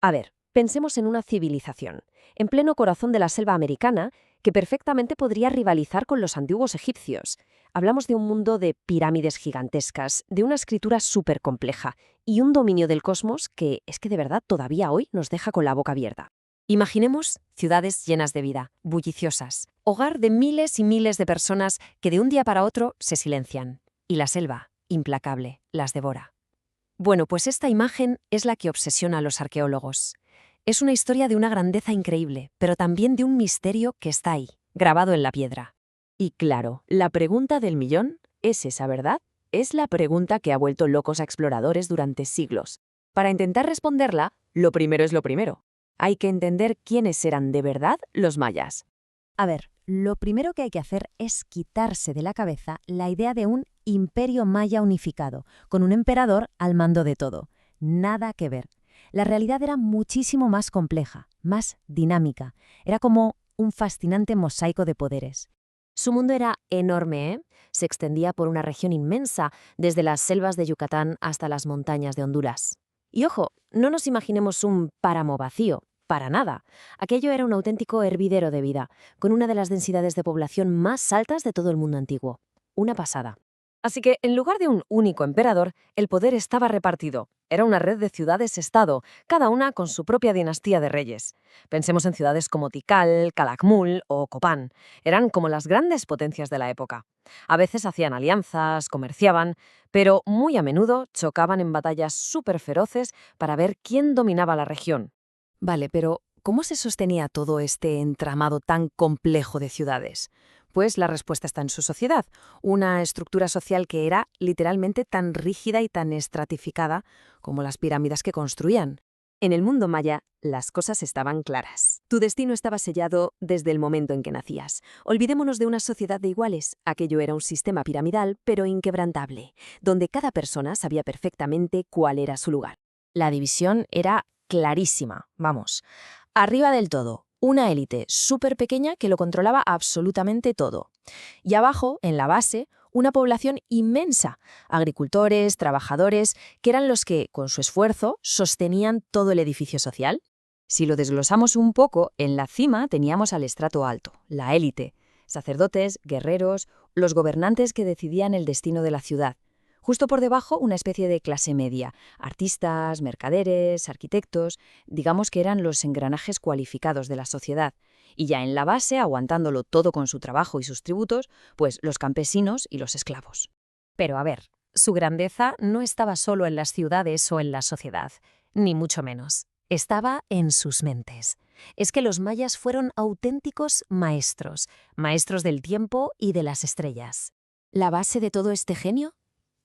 A ver, pensemos en una civilización, en pleno corazón de la selva americana, que perfectamente podría rivalizar con los antiguos egipcios. Hablamos de un mundo de pirámides gigantescas, de una escritura súper compleja y un dominio del cosmos que es que de verdad todavía hoy nos deja con la boca abierta. Imaginemos ciudades llenas de vida, bulliciosas, hogar de miles y miles de personas que de un día para otro se silencian. Y la selva, implacable, las devora. Bueno, pues esta imagen es la que obsesiona a los arqueólogos. Es una historia de una grandeza increíble, pero también de un misterio que está ahí, grabado en la piedra. Y claro, la pregunta del millón es esa, ¿verdad? Es la pregunta que ha vuelto locos a exploradores durante siglos. Para intentar responderla, lo primero es lo primero. Hay que entender quiénes eran de verdad los mayas. A ver, lo primero que hay que hacer es quitarse de la cabeza la idea de un imperio maya unificado, con un emperador al mando de todo. Nada que ver. La realidad era muchísimo más compleja, más dinámica. Era como un fascinante mosaico de poderes. Su mundo era enorme, ¿eh? Se extendía por una región inmensa, desde las selvas de Yucatán hasta las montañas de Honduras. Y ojo, no nos imaginemos un páramo vacío, para nada. Aquello era un auténtico hervidero de vida, con una de las densidades de población más altas de todo el mundo antiguo. Una pasada. Así que, en lugar de un único emperador, el poder estaba repartido. Era una red de ciudades-estado, cada una con su propia dinastía de reyes. Pensemos en ciudades como Tikal, Calakmul o Copán. Eran como las grandes potencias de la época. A veces hacían alianzas, comerciaban, pero muy a menudo chocaban en batallas súper feroces para ver quién dominaba la región. Vale, pero ¿cómo se sostenía todo este entramado tan complejo de ciudades? Pues la respuesta está en su sociedad, una estructura social que era literalmente tan rígida y tan estratificada como las pirámides que construían. En el mundo maya, las cosas estaban claras. Tu destino estaba sellado desde el momento en que nacías. Olvidémonos de una sociedad de iguales. Aquello era un sistema piramidal, pero inquebrantable, donde cada persona sabía perfectamente cuál era su lugar. La división era clarísima, vamos. Arriba del todo, una élite súper pequeña que lo controlaba absolutamente todo. Y abajo, en la base, una población inmensa, agricultores, trabajadores, que eran los que, con su esfuerzo, sostenían todo el edificio social. Si lo desglosamos un poco, en la cima teníamos al estrato alto, la élite, sacerdotes, guerreros, los gobernantes que decidían el destino de la ciudad. Justo por debajo, una especie de clase media, artistas, mercaderes, arquitectos, digamos que eran los engranajes cualificados de la sociedad. Y ya en la base, aguantándolo todo con su trabajo y sus tributos, pues los campesinos y los esclavos. Pero a ver, su grandeza no estaba solo en las ciudades o en la sociedad, ni mucho menos. Estaba en sus mentes. Es que los mayas fueron auténticos maestros, maestros del tiempo y de las estrellas. ¿La base de todo este genio?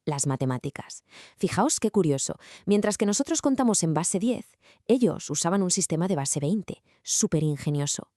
Las matemáticas. Fijaos qué curioso. Mientras que nosotros contamos en base 10, ellos usaban un sistema de base 20, súper ingenioso.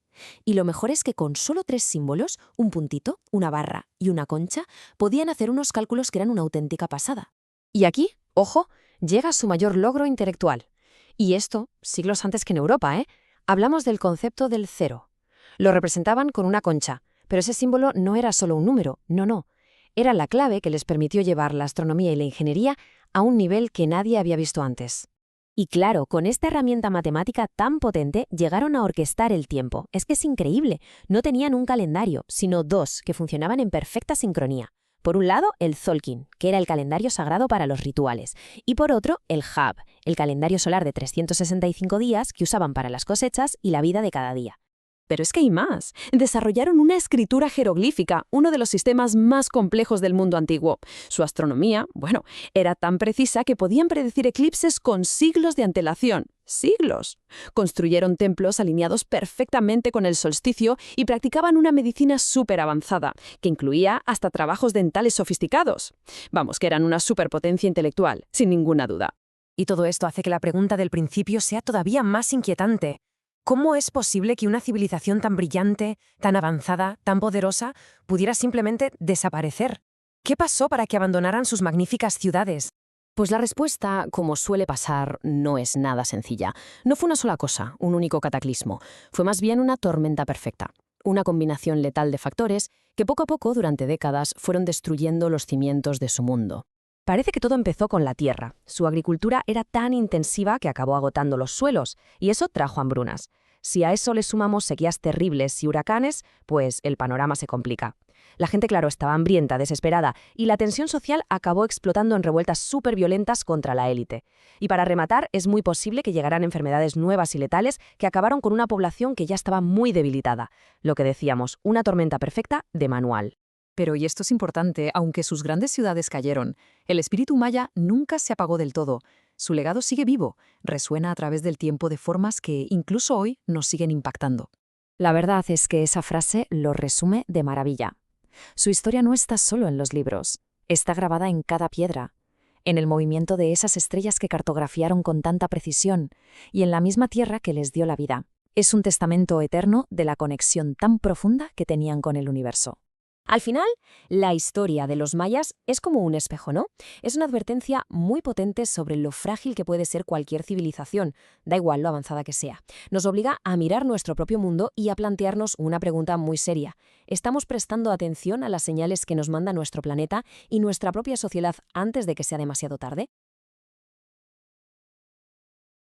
Y lo mejor es que con solo 3 símbolos, un puntito, una barra y una concha, podían hacer unos cálculos que eran una auténtica pasada. Y aquí, ojo, llega su mayor logro intelectual. Y esto, siglos antes que en Europa, ¿eh? Hablamos del concepto del cero. Lo representaban con una concha, pero ese símbolo no era solo un número, no. Era la clave que les permitió llevar la astronomía y la ingeniería a un nivel que nadie había visto antes. Y claro, con esta herramienta matemática tan potente llegaron a orquestar el tiempo. Es que es increíble. No tenían un calendario, sino 2 que funcionaban en perfecta sincronía. Por un lado, el Tzolk'in, que era el calendario sagrado para los rituales, y por otro, el Hab, el calendario solar de 365 días que usaban para las cosechas y la vida de cada día. Pero es que hay más. Desarrollaron una escritura jeroglífica, uno de los sistemas más complejos del mundo antiguo. Su astronomía, bueno, era tan precisa que podían predecir eclipses con siglos de antelación. ¡Siglos! Construyeron templos alineados perfectamente con el solsticio y practicaban una medicina súper avanzada, que incluía hasta trabajos dentales sofisticados. Vamos, que eran una superpotencia intelectual, sin ninguna duda. Y todo esto hace que la pregunta del principio sea todavía más inquietante. ¿Cómo es posible que una civilización tan brillante, tan avanzada, tan poderosa, pudiera simplemente desaparecer? ¿Qué pasó para que abandonaran sus magníficas ciudades? Pues la respuesta, como suele pasar, no es nada sencilla. No fue una sola cosa, un único cataclismo. Fue más bien una tormenta perfecta. Una combinación letal de factores que poco a poco, durante décadas, fueron destruyendo los cimientos de su mundo. Parece que todo empezó con la tierra. Su agricultura era tan intensiva que acabó agotando los suelos, y eso trajo hambrunas. Si a eso le sumamos sequías terribles y huracanes, pues el panorama se complica. La gente, claro, estaba hambrienta, desesperada, y la tensión social acabó explotando en revueltas súper violentas contra la élite. Y para rematar, es muy posible que llegaran enfermedades nuevas y letales que acabaron con una población que ya estaba muy debilitada. Lo que decíamos, una tormenta perfecta de manual. Pero, y esto es importante, aunque sus grandes ciudades cayeron, el espíritu maya nunca se apagó del todo. Su legado sigue vivo, resuena a través del tiempo de formas que incluso hoy nos siguen impactando. La verdad es que esa frase lo resume de maravilla. Su historia no está solo en los libros, está grabada en cada piedra, en el movimiento de esas estrellas que cartografiaron con tanta precisión y en la misma tierra que les dio la vida. Es un testamento eterno de la conexión tan profunda que tenían con el universo. Al final, la historia de los mayas es como un espejo, ¿no? Es una advertencia muy potente sobre lo frágil que puede ser cualquier civilización, da igual lo avanzada que sea. Nos obliga a mirar nuestro propio mundo y a plantearnos una pregunta muy seria. ¿Estamos prestando atención a las señales que nos manda nuestro planeta y nuestra propia sociedad antes de que sea demasiado tarde?